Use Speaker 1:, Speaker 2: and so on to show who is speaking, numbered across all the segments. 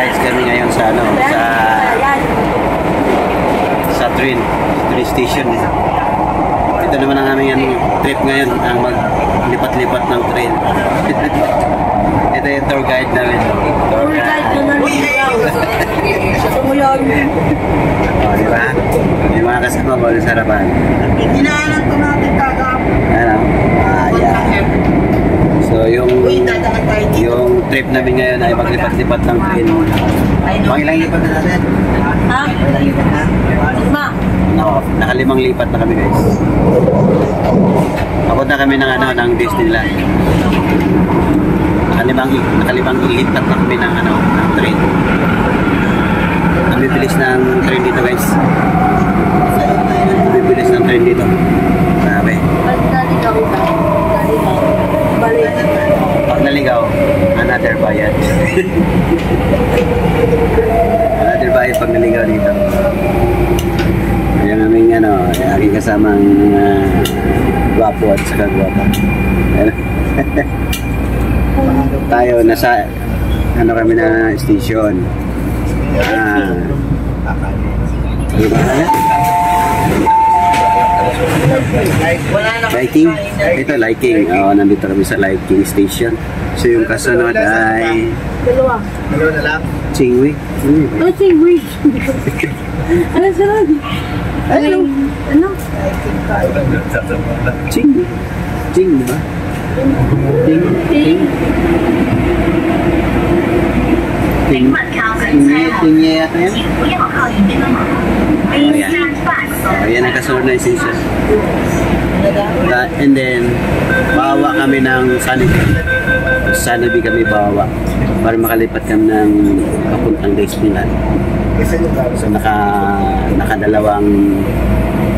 Speaker 1: guys, kami ngayon sa ano, sa train station. Ito naman ang aming trip ngayon, ang maglipat-lipat ng train. Ito yung tour guide namin.
Speaker 2: Tour guide na naligaw. Sumuyon.
Speaker 1: O, di ba? Yung mga kasama ko sa harapan.
Speaker 3: Hinaanan ko natin kagapon.
Speaker 1: Ano? Yeah. So yung trip namin ngayon ay maglipat-lipat ng train. Mga ilang lipat na natin?
Speaker 2: Ha?
Speaker 1: Ilang lipat na?
Speaker 2: Ma.
Speaker 1: No, nakalimang lipat na kami guys. Papunta kami ng ano, ng Disneyland. Nakalimang lipat na kami ng ano, ng train. Ang bibilis ng train dito guys. Ang bibilis ng train dito. Grabe. Pag naligaw, another bayad. Another bayad pag naligaw dito. Yung aming ano, yung aking kasamang guwapo at saka guwapa. Tayo nasa ano kami na station. Diba? Liking? Ito liking. Nandito kami sa liking station. So yung kasunod ay
Speaker 2: Dalawa
Speaker 3: na lang.
Speaker 1: Chingwi.
Speaker 2: Oh, Chingwi. Ano sunod? Ano?
Speaker 1: Ching. Ching, diba? Ting. Ting. Ting. Ting yata yan. Ayan ang kasunod na station. And then, bawa kami ng Sunnyvale kami bawa para makalipat kami ng papuntang Disneyland. So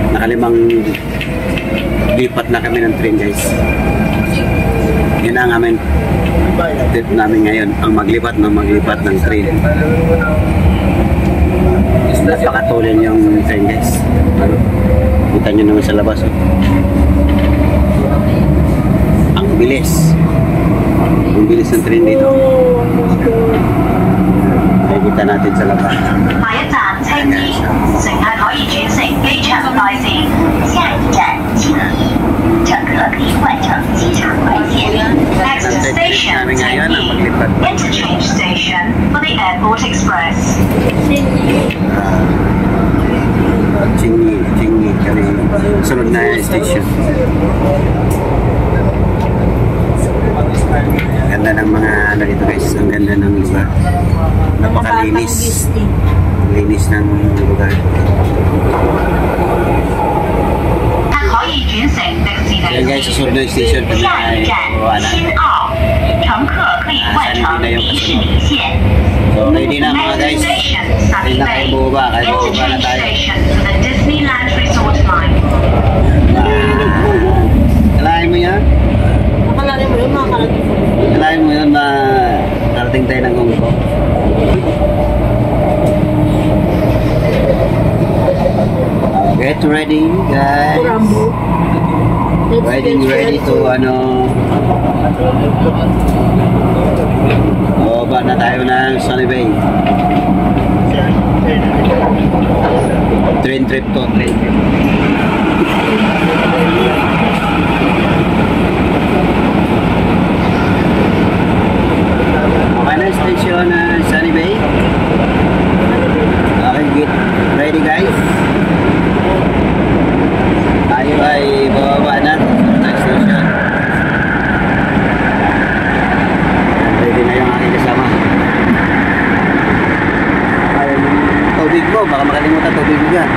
Speaker 1: nakalimang lipat na kami ng train guys. Yun ang amin trip namin ngayon, ang maglipat ng train. Napakatulin yung train guys. Kita nyo naman sa labas. Ang bilis. Ang bilis ng train dito. Nakikita natin sa labas.
Speaker 4: Next station, interchange station for the Airport Express.
Speaker 1: Chingi kami sunod na station. Ganda ng mga ano dito guys, ang ganda ng lugar. Napakalinis. Linis ng lugar. Ayan guys, susunod na station kami ay Sunnyvale na yung kasunod. So ready na mga guys. Ready na kayo buba na tayo. Kalahin mo yan?
Speaker 2: Nakalarin mo yun, makakarating mo.
Speaker 1: Kalahin mo yun, makarating tayo ng Hong Kong. Get ready guys. Ready to ano. Ba na tayo ng Sunnyvale. Train trip to, train trip. Okay na station na Sunnyvale. Okay, get ready guys. Tayo ay bababa na sa station. Ready na yung aking kasama. Tubig mo, baka makalimutan tubig mo dyan.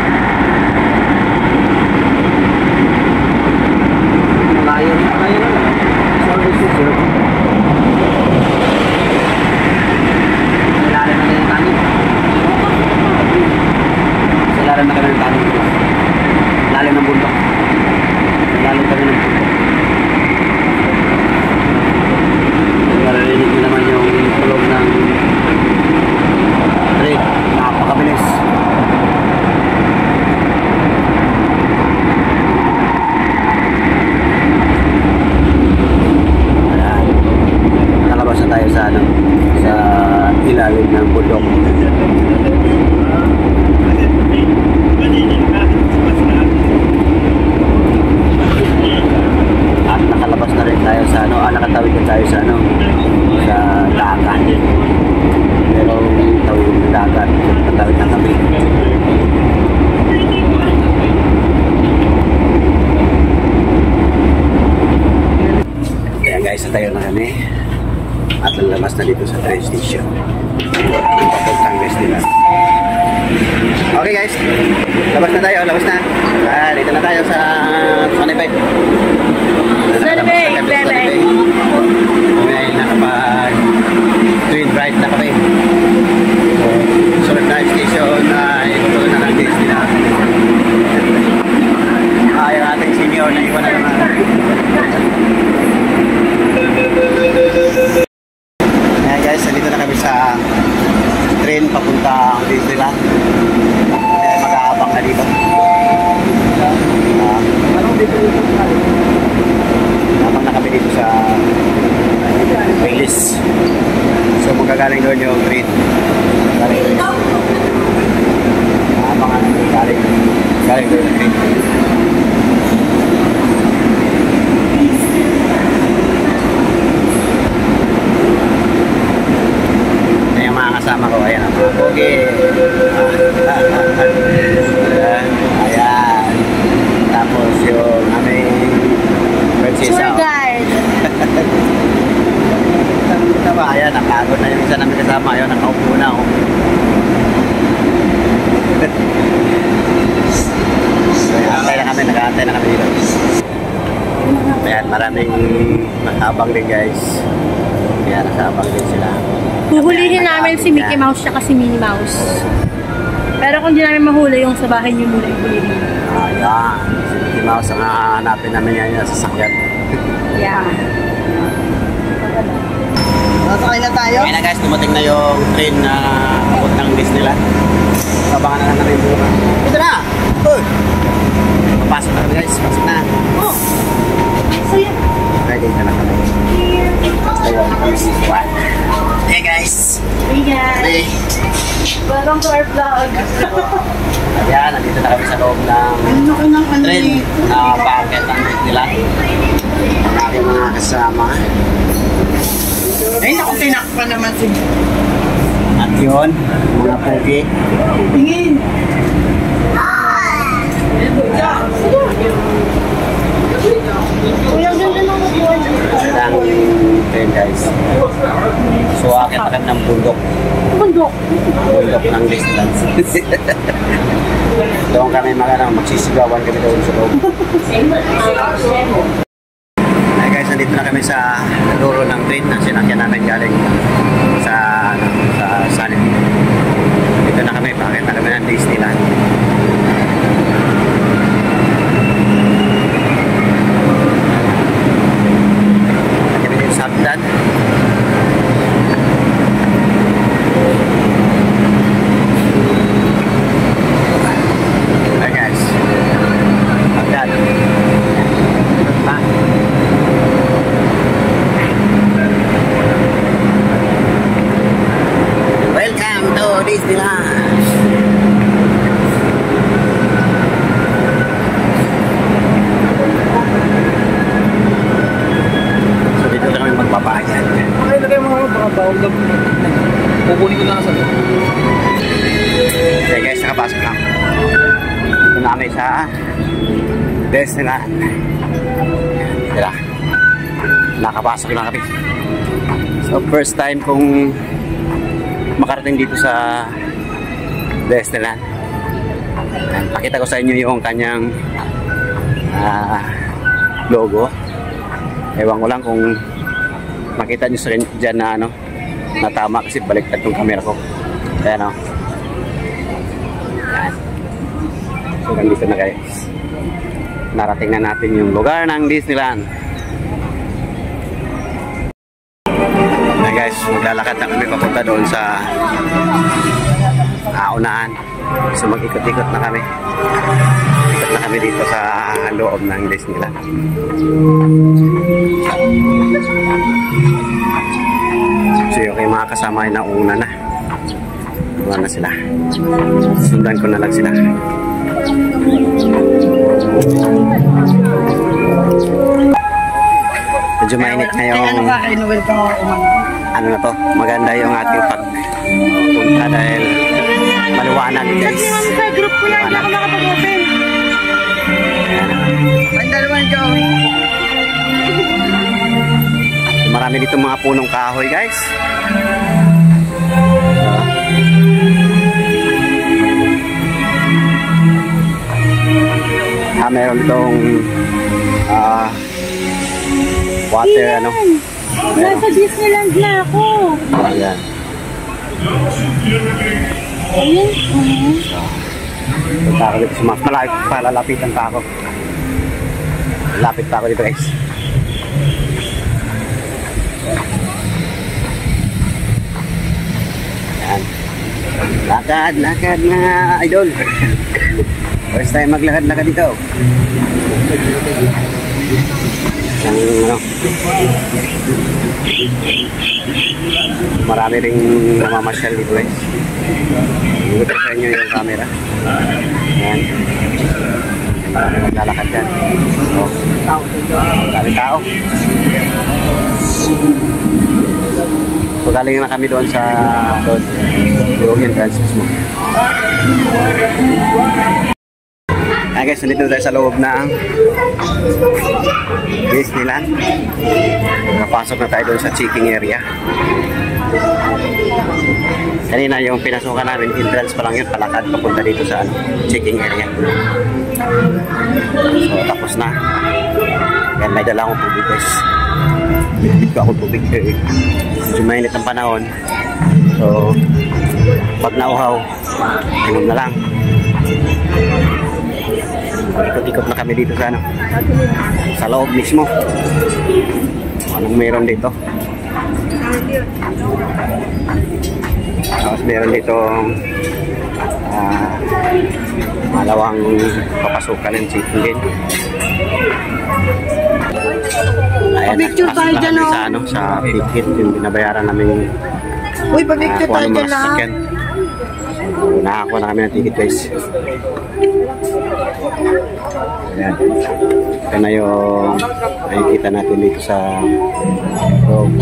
Speaker 1: ng bundok. At nakalabas na rin tayo sa ano, nakatawid na tayo sa ano, sa dagat. Pero tawid ng dagat, natawid na kami. Kaya guys, tayo na kami at lalabas na dito sa train station. Ang papuntang Westland. Okay guys, labas na tayo, labas na. Dito na tayo sa Sonibay.
Speaker 2: Sonibay, Sonibay.
Speaker 1: May nakapag twin ride na kami. So, sunod na station ay pupunta na ng Disneyland. Yung ating senior na iwan na naman. Ayan guys, nandito na kami sa train papunta Disneyland. Mag-aabang na dito. Abang na kami dito sa Wales. So magagaling doon yung train. Abangan namin galing doon yung train. Yung mga kasama ko, ayan ang mga pogi. Ayan. Tapos yung aming prinsesa.
Speaker 2: Tour guide.
Speaker 1: Diba? Ayan, nakagod na yung isa namin kasama. Ayan, nakaupo na ako. Nag-aantay na kami dito. Ayan, maraming nakabang din guys. Ayan, nakabang din sila.
Speaker 2: Huhulihin namin si Mickey Mouse at si Minnie Mouse. Pero kung di namin mahuli yung sa bahay niyo muna ihulihin.
Speaker 1: Ayan, si Mickey Mouse ang hahanapin namin yan yung sasakyan.
Speaker 2: Yeah.
Speaker 3: Nasakay na tayo?
Speaker 1: Ayan na guys, dumating na yung train na papuntang Disneyland. Abangan na lang namin buka. Ito na! Uy! Papasok na kami guys, pasok na.
Speaker 2: Oh! Saya.
Speaker 1: Ready na lang kami. Ayun, kami si Juan. Hey guys!
Speaker 2: Hey guys!
Speaker 1: Hey!
Speaker 2: Welcome to our vlog.
Speaker 1: Ayan, nandito na kami sa loob ng train na packet ng Disneyland. Ang aking mga kasama.
Speaker 3: Ay, naku, tinakpa naman si...
Speaker 1: At yun, mga pogi.
Speaker 3: Tingin!
Speaker 2: Kuya, ganda ng upuan.
Speaker 1: Ang train guys. So, akit na kami ng bundok.
Speaker 2: Bundok.
Speaker 1: Bundok ng Disneyland. Doon kami magsisigawan kami doon sa loob. Ay guys, nandito na kami sa luro ng train na sinakyan namin galing sa Sunny. Dito na kami, bakit na kami ng Disneyland. Kami dito sa Hagdan. Hi guys, Hagdan. Welcome to Disneyland. So dito na kami magpapayan.
Speaker 3: Okay na kayo mga bawang lang. Kukunin ko na sa loob.
Speaker 1: Okay guys, nakapasok lang. Dito na kami sa Disneyland. Tira, nakapasok na kami. So first time kong makarating dito sa Disneyland. Pakita ko sa inyo yung kanyang logo. Ewan ko lang kung makita nyo sa dyan na ano, na tama kasi baliktad yung camera ko. Ayan o. Ayan. So nandito na guys. Narating na natin yung lugar ng Disneyland. Ayan guys, maglalakad na kami papunta doon sa unahan. So mag-ikot-ikot na kami. Ikot na kami dito sa loob ng Disneyland. So yung mga kasama ay nauna na. Wala na sila. Sundan ko na lang sila. Medyo mainit na yung ano na to, maganda yung ating pagpunta dahil maliwanag guys.
Speaker 2: Sa group ko na hindi ako makapag-open.
Speaker 3: Ang dalawang ikaw.
Speaker 1: Marami dito mga punong kahoy guys. Meron ditong water ano.
Speaker 2: Nasa Disneyland na ako.
Speaker 1: Ayan.
Speaker 2: Ayun.
Speaker 1: Punta ako dito sa mga malapit pa, lalapitan pa ako. Lapit pa ako dito guys. Ayan. Lakad mga idol. First time maglakad-lakad dito. Ang ano, marami ring namamasyal dito guys. Igutin sa inyo yung camera. Ayan. Marami maglalakad dyan. So, marami tao. So galing na kami doon sa yung entrance mismo. Ayan guys, nandito tayo sa loob ng Disneyland. Nakapasok na tayo doon sa checking area. Kanina yung pinasukan namin, entrance pa lang yun, palakad papunta dito sa checking area. So tapos na. Yan, may dala akong tubig guys. Dito ako tubig. Medyo mainit ang panahon. So pag nauhaw, inom na lang. Ikot-ikot na kami dito sa sa loob mismo. Anong meron dito? Tapos meron dito malawang papasukan ng chicken din. Ayan,
Speaker 3: Picture tayo dyan,
Speaker 1: sa ticket yung binabayaran namin.
Speaker 3: Uy, pag-picture tayo dyan lang.
Speaker 1: Nakakuha na kami ng ticket guys. Ayan. Ito na yung nakikita natin dito sa road.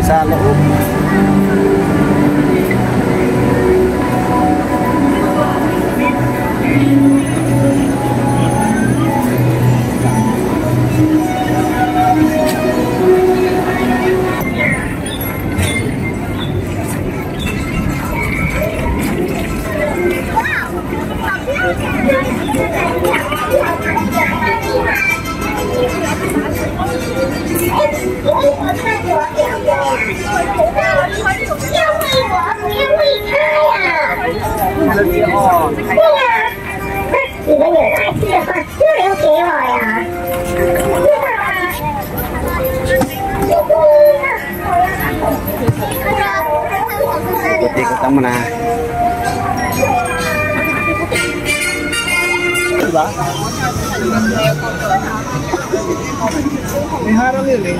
Speaker 1: Sa loob. Ikot-ikutan mo na. Diba?
Speaker 3: May harang yun eh.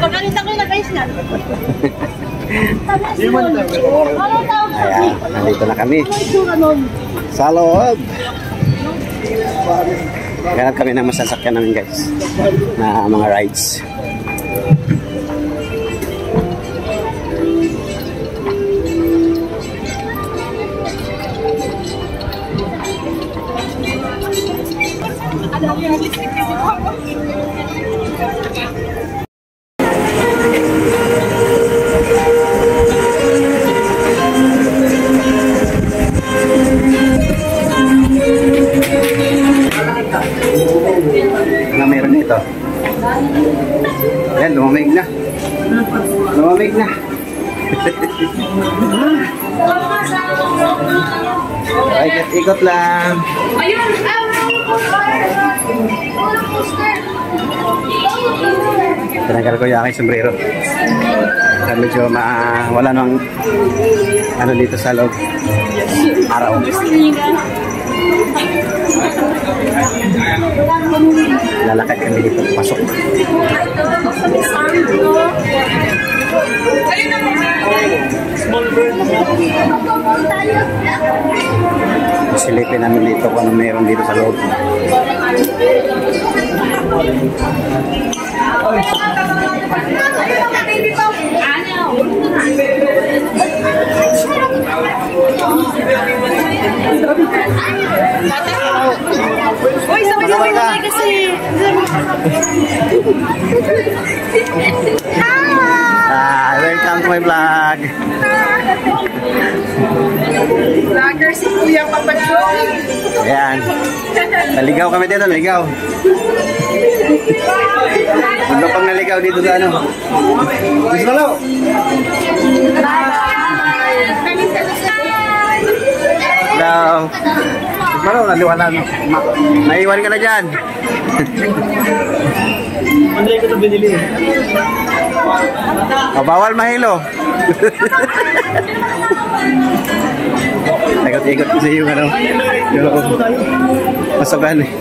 Speaker 2: Pagkalitan ko na guys na.
Speaker 1: Ayan, nandito na kami. Sa loob. Ganap kami ng masasakyan namin guys. Na mga rides. Ano meron dito? Ayan, lumamig na. Lumamig na. Ay, ikot lang. Tinanggal ko yung aking sombrero. Kasi medyo wala nang ano dito sa loob. Araw. Lalakad kami dito. Pasok. Silipin namin dito kung ano meron dito sa loob.
Speaker 2: Uy, sabay-sabay na kasi.
Speaker 1: Welcome to my vlog.
Speaker 2: Vlogger si Kuya Papachoy.
Speaker 1: Ayan. Naligaw kami dito, naligaw. Ano pang naligaw dito sa ano? Gusto ka lang? Hello. Malo, naliwanan. Naiwan ka na dyan.
Speaker 3: Ano yung ito binili?
Speaker 1: Bawal mahilo. Ikot-ikot kasi yung ano. Yung masagan eh.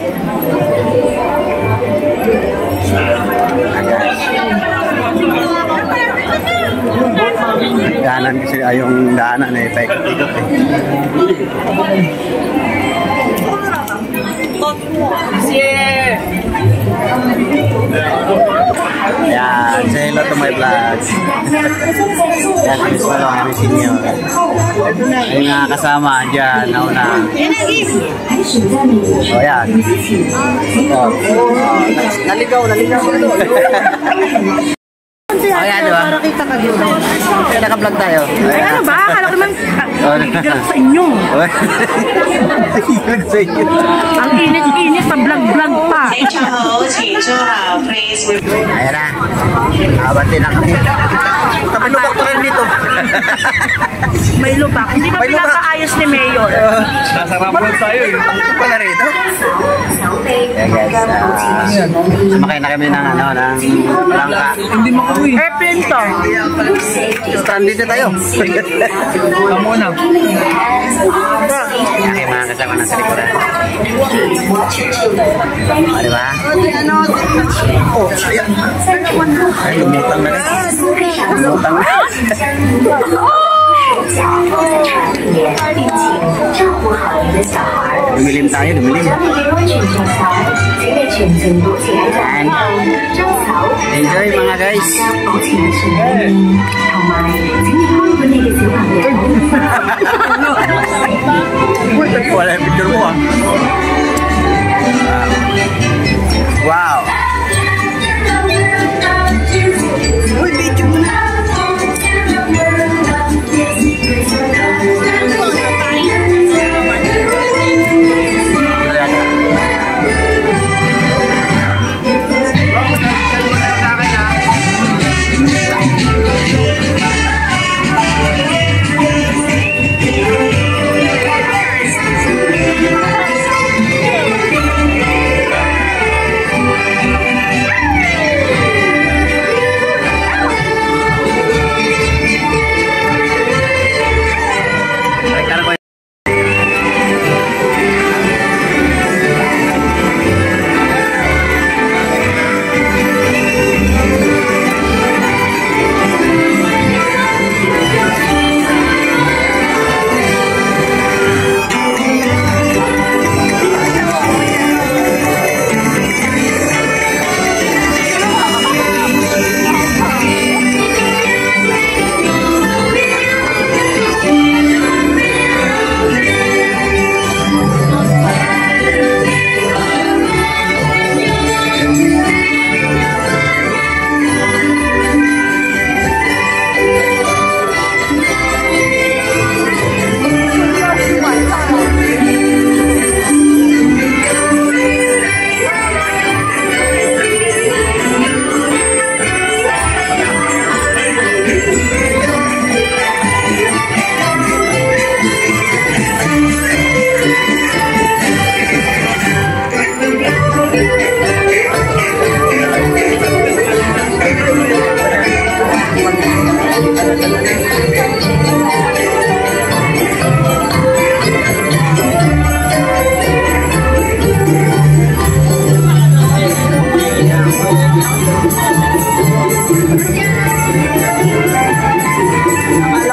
Speaker 1: Daanan kasi yung daanan eh. Paikot-ikot eh. Yan, say hello to my vlog. Yan, miss mo lang kami senior. Yung mga kasama dyan, nauna. O yan. Naligaw. Oh, yan, diba?
Speaker 2: Para kita ka dito.
Speaker 1: Naka-vlog tayo.
Speaker 2: Ay, ano ba? Akala ko naman igalak sa inyo.
Speaker 1: Igalak sa inyo.
Speaker 2: Ang init-init pa, vlog-vlog pa.
Speaker 1: Ayan na. Abante na kami. May lubak pa rin dito.
Speaker 2: May lubak. Hindi ba pinapaayos ni Mayor?
Speaker 3: Nasarapan tayo eh.
Speaker 1: Ito pala rito. Yeah guys, sumakay na kami ng ano, ng langka.
Speaker 3: Hindi makauwi.
Speaker 2: Airplane to.
Speaker 1: Stranded na tayo.
Speaker 3: Kamu na.
Speaker 1: Okay, mga kasama na sa likuran. O, diba? Oh, ayan. Ay, lumutang na kasi. Lumutang na. Dumilim tayo, dumilim. Ayan. Enjoy mga guys. Wala yung picture mo ah. Wow. Uy, video mo na.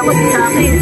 Speaker 2: takot sa akin.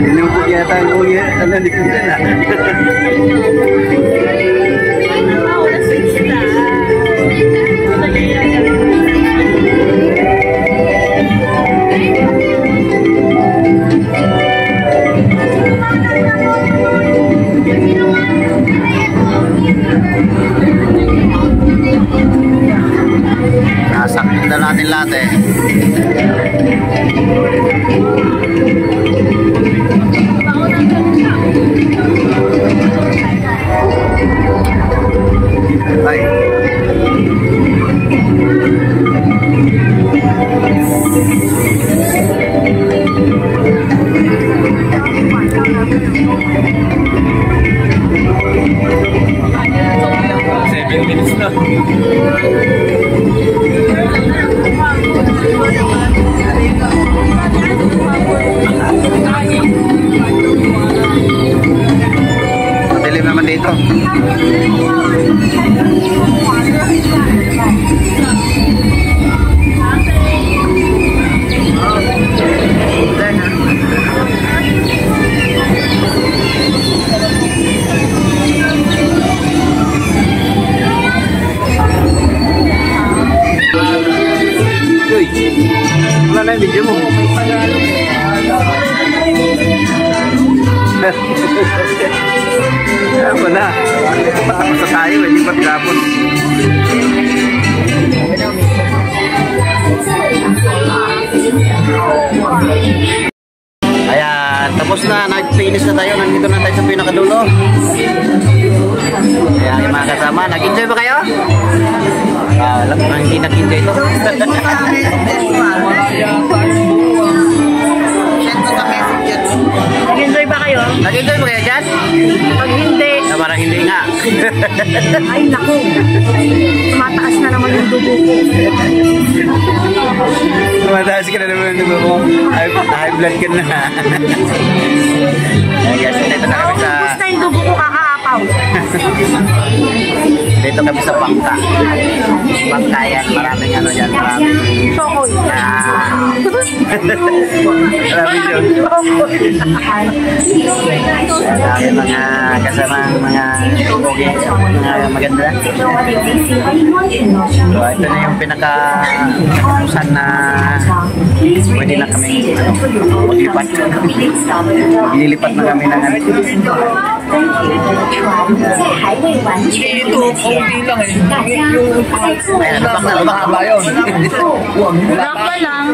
Speaker 1: Inubog yata ang kuya. Ano, di ko na. Nasakit na natin lahat eh. Ay.
Speaker 3: Minutes na.
Speaker 1: Madilim naman dito. Wala na yung video mo. Wala. Patapos na tayo, hindi pa tinapon. Ayan, tapos na. Nag-finish na tayo. Nandito na tayo sa pinakadulo. Ayan, yung mga kasama. Nag-enjoy ba kayo? Alam mo, hindi nag-enjoy ito.
Speaker 2: Nag-enjoy ba kayo?
Speaker 1: Nag-enjoy ba kayo dyan?
Speaker 2: Pag hindi,
Speaker 1: Parang hindi nga.
Speaker 2: ay naku, tumataas na naman yung dugo ko.
Speaker 1: Tumataas ka na naman yung dugo mo. High blood ka na. Ayan, dito na kami sa...
Speaker 2: Basta yung dugo ko kakaapaw.
Speaker 1: Dito kami sa Bangka. Bangka yan. Maraming ano dyan. Maraming...
Speaker 2: Chokoy.
Speaker 1: Maraming yun. Maraming mga kasamang mga pogi. Mga maganda. So, ito na yung pinaka-usan na pwede na kami maglipat. Maglilipat na kami ng
Speaker 5: 在还未完全入门前，大家在做一个我们的
Speaker 2: Lock pa lang.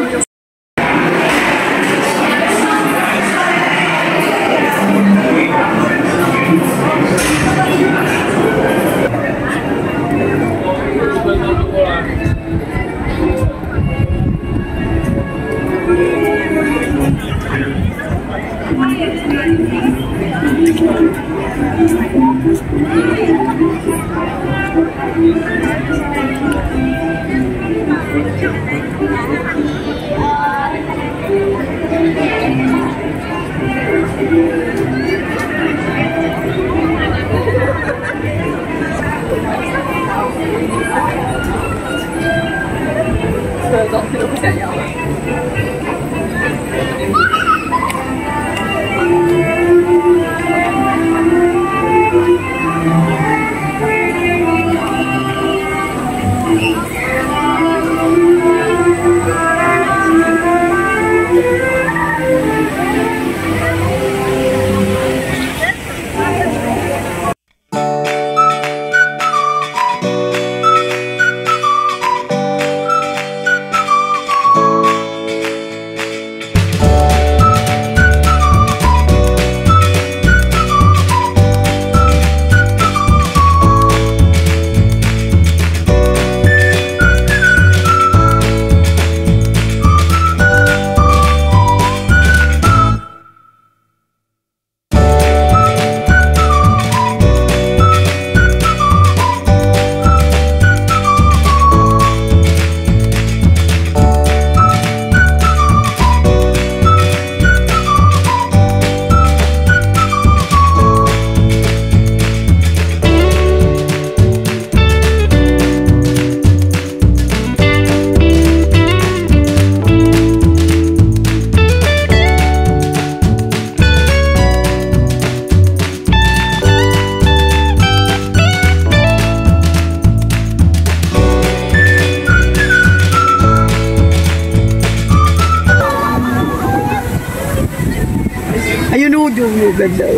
Speaker 6: Ayun o, ganda.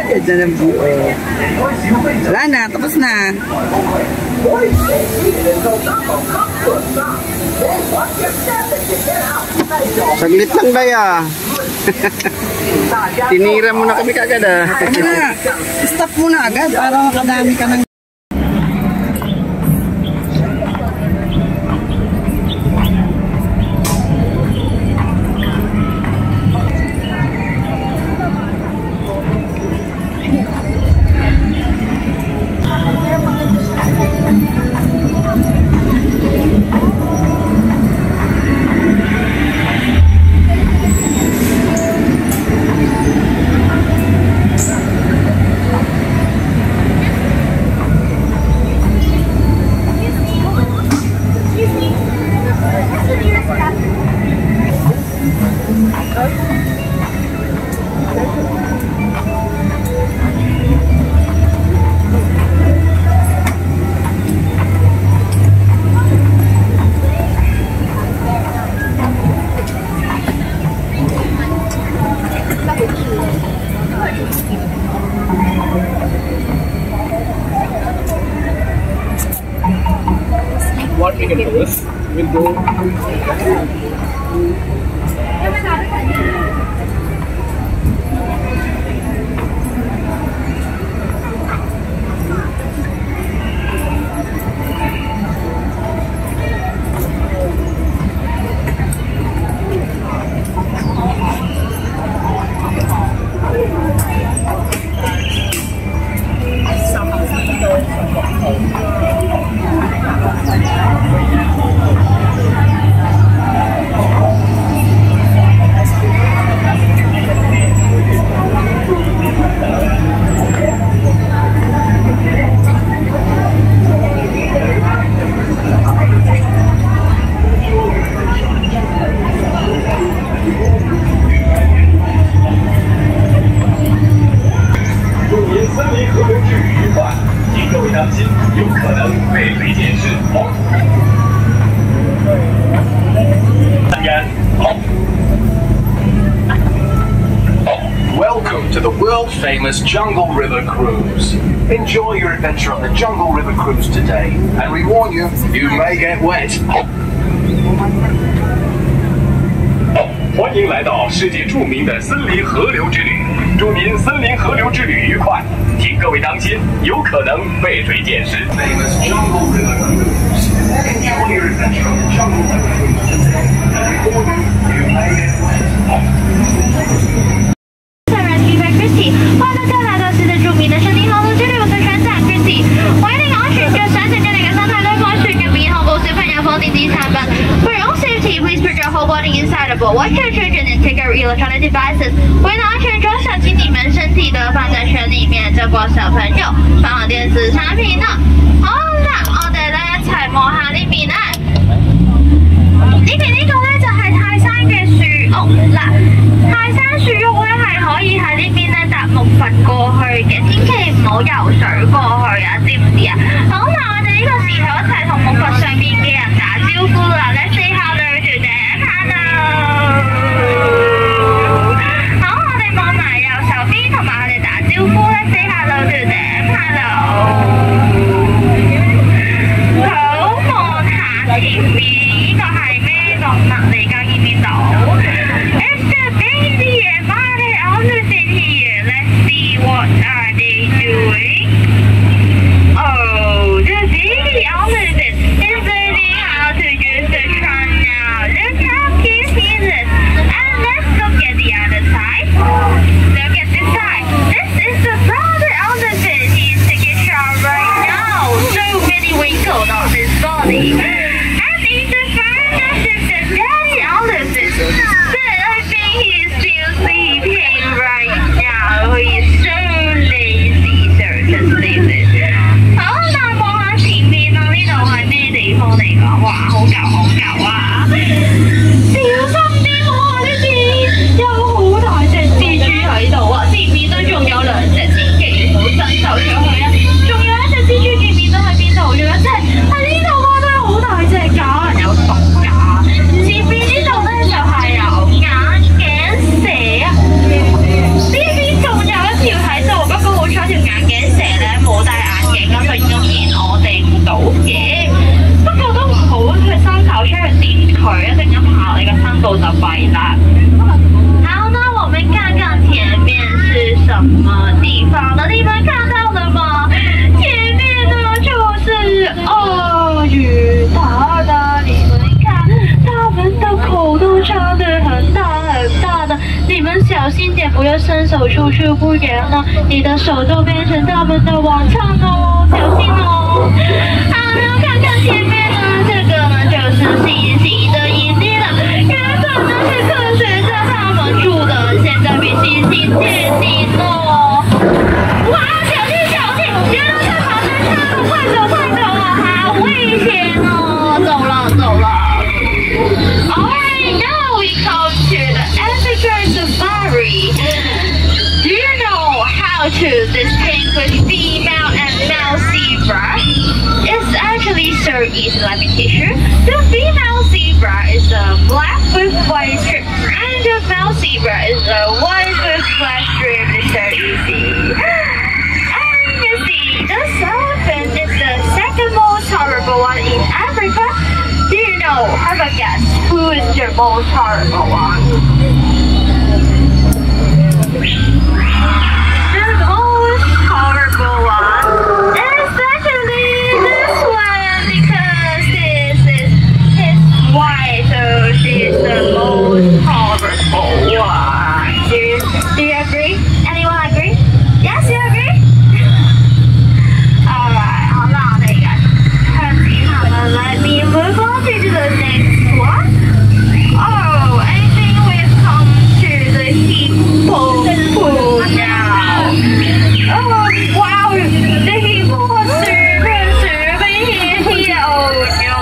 Speaker 6: Ganda ng view. Wala na, tapos na.
Speaker 1: Saglit lang ba ya? Tinira mo na kami kagad ah.
Speaker 6: Ano na, stop mo na agad para makadami ka ng...
Speaker 3: What we can do is, we'll go.
Speaker 7: Welcome to the world-famous Jungle River Cruise. Enjoy your adventure on the Jungle River Cruise today, and we warn you, you may get wet. 欢迎来到世界著名的森林河流之旅，祝您森林河流之旅愉快。请各位当心，有可能被水溅湿。Famous Jungle River Cruise. Enjoy your adventure on the Jungle River Cruise today, and we warn you, you may get wet.
Speaker 4: Rescue by Christy， 欢迎大家来到世界著名的森林河流之旅，我是船长 Christy。為你安全着想象嘅生態咧，安全入面航步小朋友放電子產品。For your own safety, please put your whole body inside a boat. Watch your children and take out electronic devices. 為了安全着想，請你們身體都放在船裡面，照顧小朋友，放好電子產品啦。好啦，我哋咧一齊望下呢邊啦。呢邊呢個咧就係泰山嘅樹屋啦。泰山樹屋咧係可以喺呢邊咧搭木筏過去嘅，千祈唔好游水過去啊，知唔知啊？好啦，我哋呢個時候一齊同木筏上面嘅人打招呼啦。Let's say hello to them, hello。好，我哋望埋右手邊，同埋我哋打招呼。Let's say hello to them, hello。好，望下前面呢個係咩動物嚟㗎？見唔見到？It's the baby and mommy elephant here. Let's see what are they doing. Oh, the baby elephant is learning how to use the trunk now. Look how cute he is. And let's look at the other side. Look at this side. This is the brother elephant. He's taking a shower right now. So many wrinkles on his body. And in the front, this is the daddy elephant. But I think he's still sleeping right now. He's so lazy, so just leave it. 好，嗱，望下前面啊，呢度係咩地方嚟㗎？哇，好舊好舊啊！小心啲喎，呢邊有好大隻蜘蛛喺度啊！前面都仲有兩隻，千祈唔好伸手出去啊！仲有一隻蜘蛛，見唔見到喺邊度？仲有一隻喺呢度啊，都好大隻㗎，可能有毒㗎。前面呢度咧就係有眼鏡蛇啊！呢邊仲有一條喺度，不過好彩條眼鏡蛇咧冇戴眼鏡咁，就應見我哋唔到嘅。不過都唔好去伸頭出去掂佢，一陣間爬你個身度就弊啦。好，那我們看看前面是什麼地方呢？你們看到了嗎？前面呢就是鱷魚塔的，你們看，它們的口都張得很大很大的，你們小心點，不要伸手出去，不然呢，你的手就變成它們的晚餐哦，小心哦。好，然後看看前面呢，這個呢就是星星的眼睛了，原本呢是科學家他們住的，現在比星星接近哦。哇，小心小心，原來在爬山上，快走快走啊，好危險哦，走了走了。Alright, now we come to the African safari. Do you know how to distinguish female and male zebra? It's actually so easy, let me teach you. The female zebra is a black with white strip, and the male zebra is a white with black strip. It's so easy. And you see, the elephant is the second most horrible one in Africa. Do you know, have a guess, who is the most horrible one? The most horrible one is actually this one, because this is his wife, so she's the most horrible one. Do you agree? Anyone agree? Yes, you agree? Alright, hold on, there you go. Let me move on to the next one. Oh, I think we've come to the hippo pool now. Oh, wow, the hippo was super here. Oh no,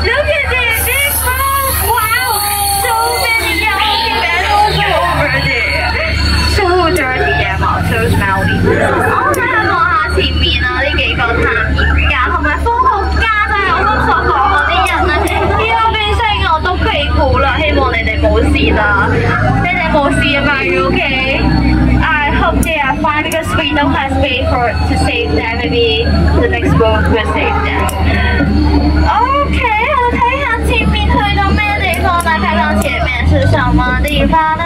Speaker 4: look at this big mouth. Wow, so many yellow petals over there. So dirty and so smelly. 我睇下望下前面啊，呢幾個探險家同埋科學家就係我剛所講嗰啲人咧，要變聲我都屁股啦，希望你哋冇事啦，你哋冇事啊嘛 ，you OK？ wait for to save them. Maybe the next boat will save them. OK， 我睇下前面去到咩地方呢？看看前面是什么地方呢？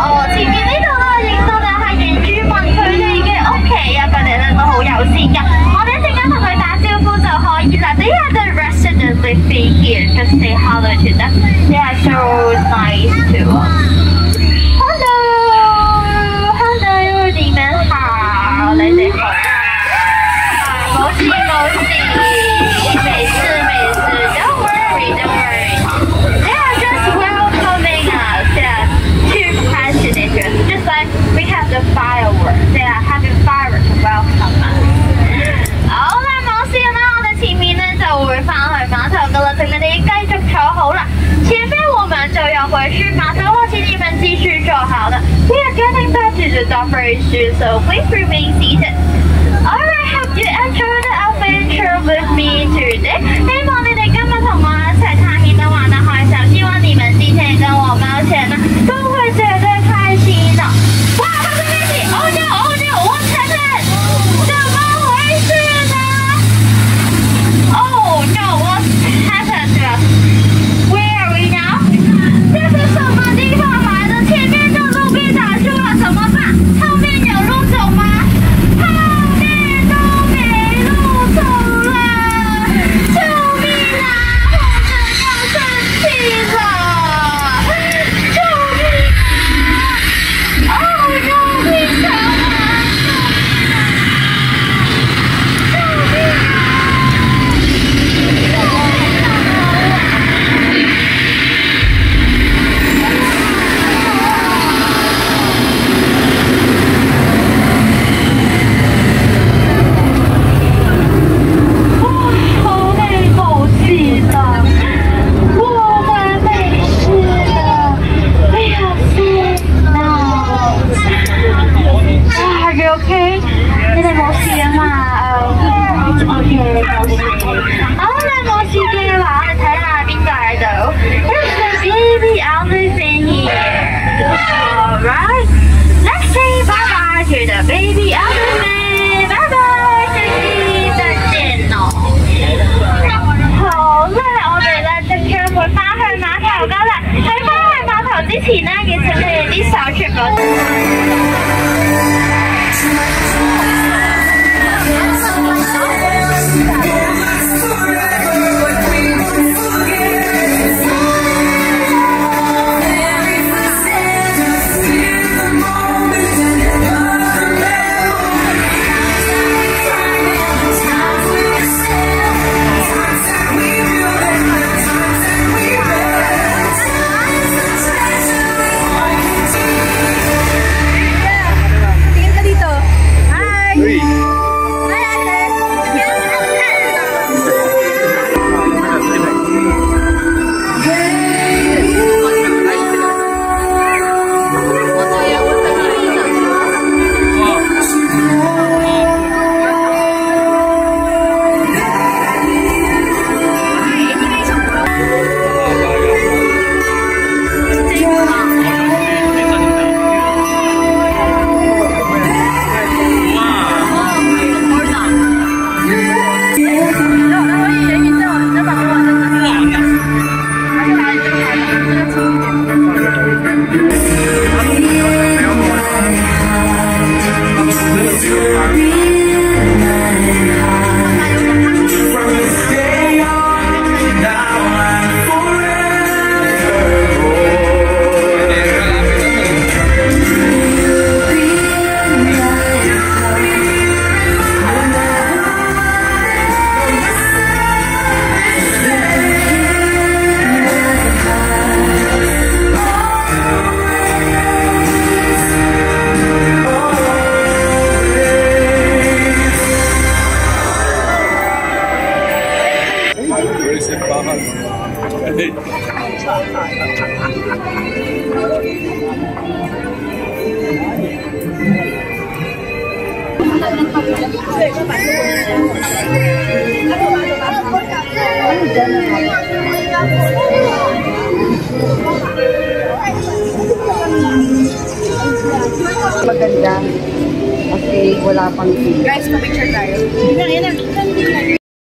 Speaker 4: 哦，前面呢度咧影到嘅係原住民佢哋嘅屋企啊，佢哋咧都好友善㗎。我哋一陣間同佢打招呼就可以啦。They are the residents living here. Just say hello to them. They are so nice too. Hello， 你們好，你哋好。冇事冇事，沒事沒事 ，Don't worry don't worry. They are just welcoming us. They are too passionate. Just like we have the fireworks. They are having fireworks to welcome us. 好啦，冇事啦，我哋前面咧就會翻去碼頭噶啦，請你哋繼續坐好啦。前面我們就要回去碼頭了，請你們繼續坐好了。We are getting back to the dock very soon, so please remain seated. Alright, hope you enjoy the adventure with me today. 希望你哋今日同我一齊探險都玩得開心，希望你們今天跟我冒險呢都會覺得開心的。哇，發生咩事 ？Oh no, oh no, what happened? 怎麼回事呢 ？Oh no, what happened to us? Where are we now? 這是什麼地方來的？前面的路被打住了，怎麼辦？後面有路走嗎？後面都沒路走了，救命啊！我真要生氣了，救命啊！哦，救命啊！救命啊！好累好气的，我們沒事的，沒有事now。Are you okay？你哋冇事啊嘛？OK， 冇事。好啦，冇事嘅話，我哋睇下邊個喺度。There's a baby elephant here. Alright, let's say bye bye to the baby elephant. Bye bye， 再見咯。好啦，我哋咧即將會翻去碼頭噶啦。喺翻去碼頭之前咧，要請你哋啲手全部。
Speaker 6: Maganda. Kasi wala pang
Speaker 2: Guys, pa-picture tayo. Yan na.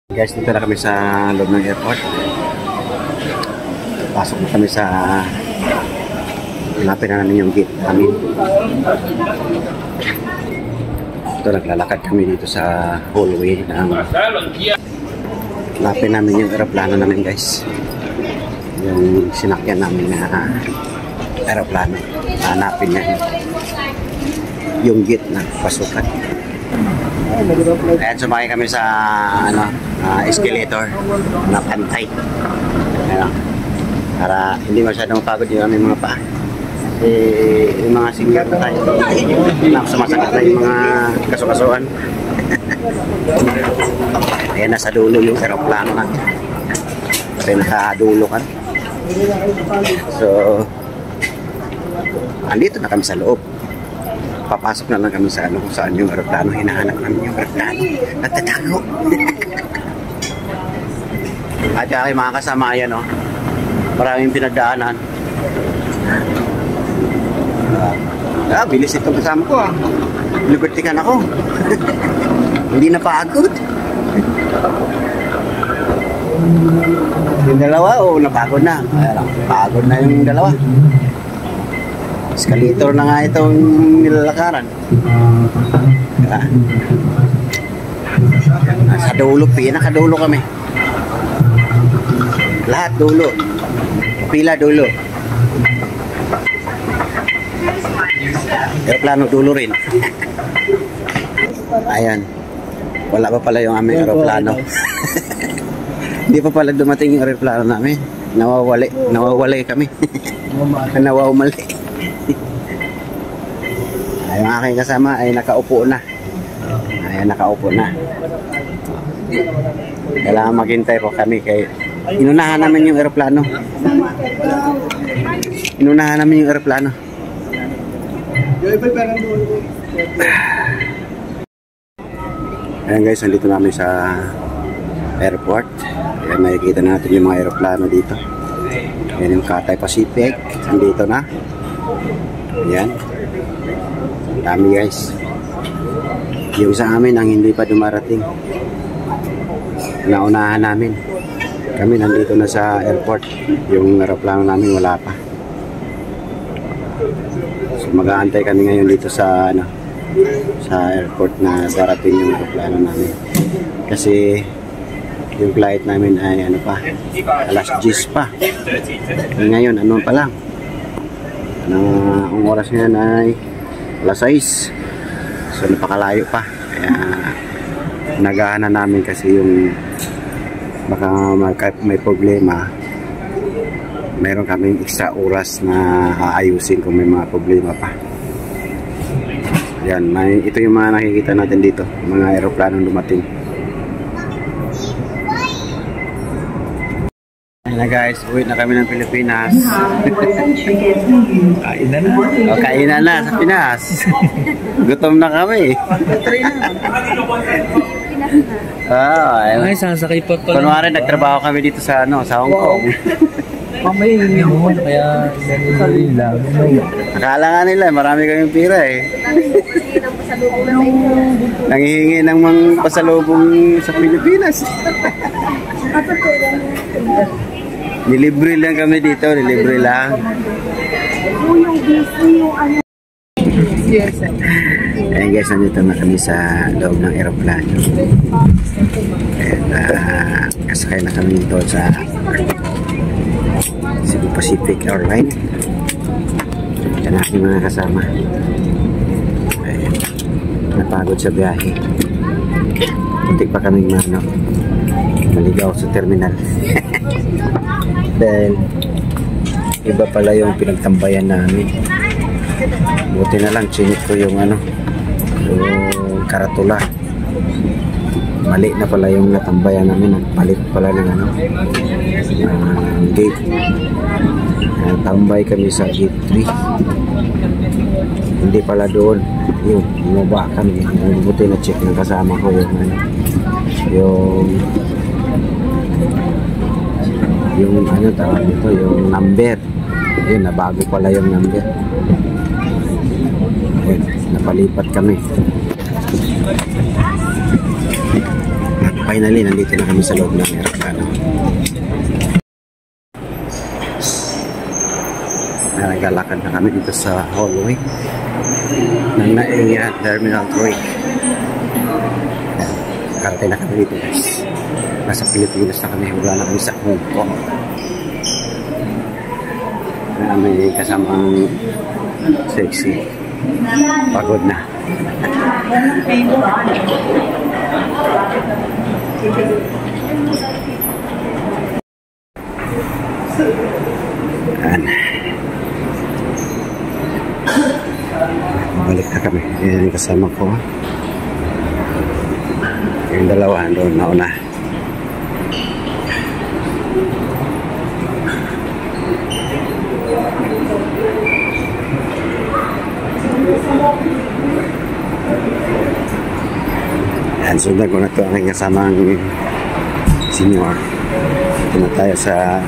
Speaker 1: Guys, dito na kami sa loob ng airport. Pasok na kami sa hanapin na namin yung gate namin. Ito, naglalakad kami dito sa hallway ng hanapin namin yung aeroplano namin, guys. Yung sinakyan namin na aeroplano. Hanapin niya yung gate na pasukan. Ayan, sumakay kami sa escalator na pantay. Ayan, para hindi masyadong pagod yung aming mga paa. Yung mga senior na tayo na sumasakit na yung mga kasukasuan. Ayan, nasa dulo yung aeroplano natin. Kasi nakadulo kan. So, andito na kami sa loob. Papasok na lang kami sa kung saan yung aeroplano. Hinahanap namin yung aeroplano. Natatago. At kaya mga kasama yan, oh. Maraming pinagdaanan. Bilis itong kasama ko, ah. Libertikan ako. Hindi na pagod. Yung dalawa, napagod na. Pagod na yung dalawa. Escalator na nga itong nilalakaran. Nasa dulo, pinakadulo kami. Lahat dulo. Pila dulo. Aeroplano dulo rin. Ayan. Wala pa pala yung aming aeroplano. Hindi pa pala dumating yung aeroplano namin. Nawawali kami. Nawawali. Ay, yung aking kasama ay nakaupo na. Ayan, nakaupo na. Kailangan maghintay po kami kay inunahan namin yung aeroplano. Inunahan namin yung aeroplano. Ayan guys, nandito namin sa airport. Ayan, makikita natin yung mga aeroplano dito. Ayan yung Cathay Pacific. Nandito na. Ayan. Dami guys. Yung sa amin ang hindi pa dumarating. Naunahan namin. Kami nandito na sa airport. Yung aeroplano namin wala pa. So mag-aantay kami ngayon dito sa sa airport na darating yung aeroplano namin. Kasi yung flight namin ay alas 10 pa. Ngayon pa lang. Ang oras ngayon ay alas 6. So napakalayo pa. Kaya nagahan na namin kasi yung baka may problema. Meron kaming extra oras na aayusin kung may mga problema pa. Yan, ito yung mga nakikita natin dito, mga aeroplanong dumating. Ayan na guys, uwi na kami ng Pilipinas. Kainan na. Kainan na sa Pinas. Gutom na kami.
Speaker 3: Ay, sasakay pa pala.
Speaker 1: Kunwari, nagtrabaho kami dito sa Hong Kong.
Speaker 3: Mamaya hindi mo, kaya ganun lang.
Speaker 1: Akala nga nila, marami kaming pira eh. Nangihingi ng mga pasalubong sa Pilipinas. Nilibre lang kami dito, nilibre lang. Ayan guys, nandito na kami sa loob ng aeroplano. Ayan, kasakay na kami dito sa Cebu Pacific Airline. Yan ang aking mga kasama. Ayan, napagod sa biyahe. Muntik pa kaming maligaw sa terminal. Dahil iba pala yung pinagtambayan namin. Buti na lang chinik ko yung yung karatula. Mali na pala yung natambayan namin. Nagpalit pala ng gate. Tambay kami sa gate 3. Hindi pala doon. Yun, bumaba kami. Buti na check ng kasama ko yung tawag nito, yung number. Ayun, nabago pala yung number. Palipat kami. At finally, nandito na kami sa loob ng aeroplano. Naglalakad na kami dito sa hallway ng NAIA Terminal 3. Karating na kami dito guys. Nasa Pilipinas na kami. Wala na kami sa Hong Kong. May kasamang sexy. Pagod na. Ayan. Balik na kami. Ayan yung kasama ko. Yung dalawa doon nauna. Ayan, sundan ko na ito ang aking kasamang senior. Ito na tayo sa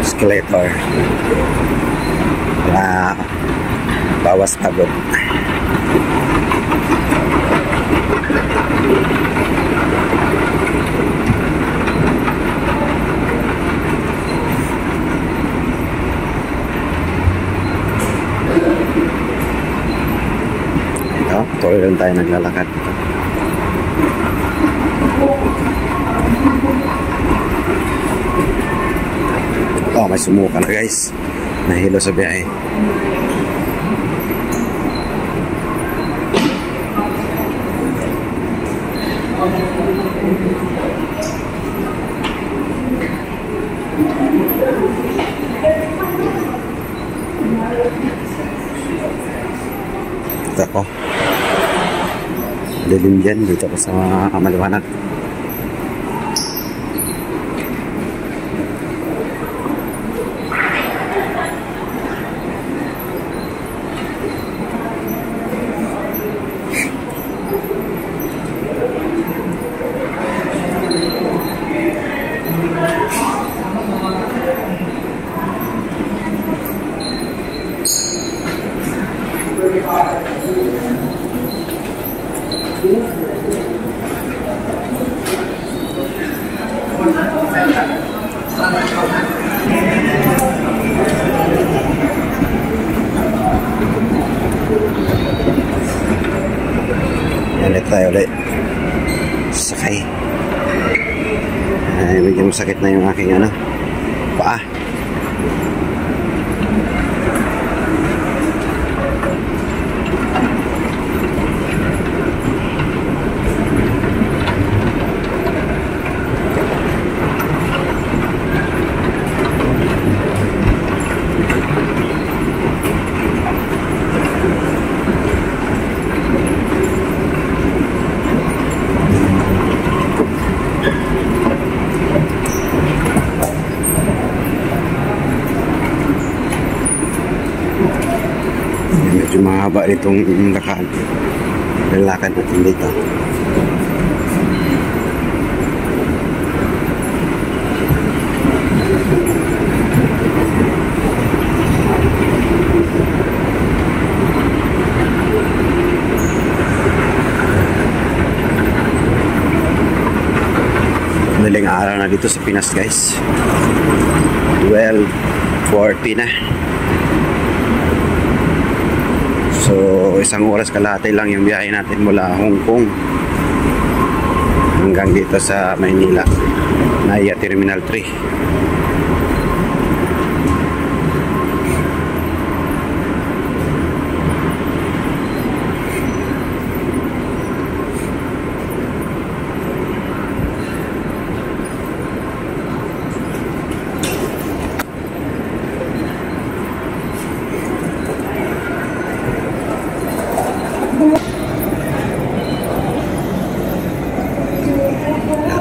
Speaker 1: escalator. Para bawas pagod. Ito, tuloy lang tayo naglalakad dito. Oh, may sumuka na guys. Nahilo sa biyahe. Ito ako. Dilim dyan. Dito ako sa maliwanag. Ulit tayo ulit. Sakay. Ay, medyo masakit na yung aking paa. Medyo mahaba itong lalakad natin dito. Madaling araw na dito sa Pinas guys. 12:40 na. So, isang oras kalahati lang yung biyahe natin mula Hong Kong hanggang dito sa Maynila, NAIA Terminal 3.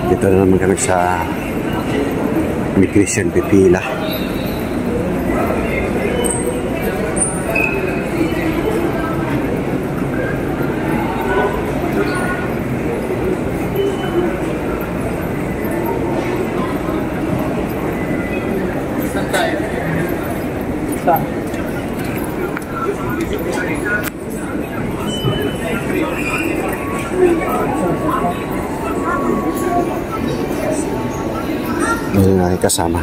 Speaker 1: Dito na naman kami sa immigration pipila.
Speaker 3: Saan tayo? Saan?
Speaker 1: Meron natin kasama.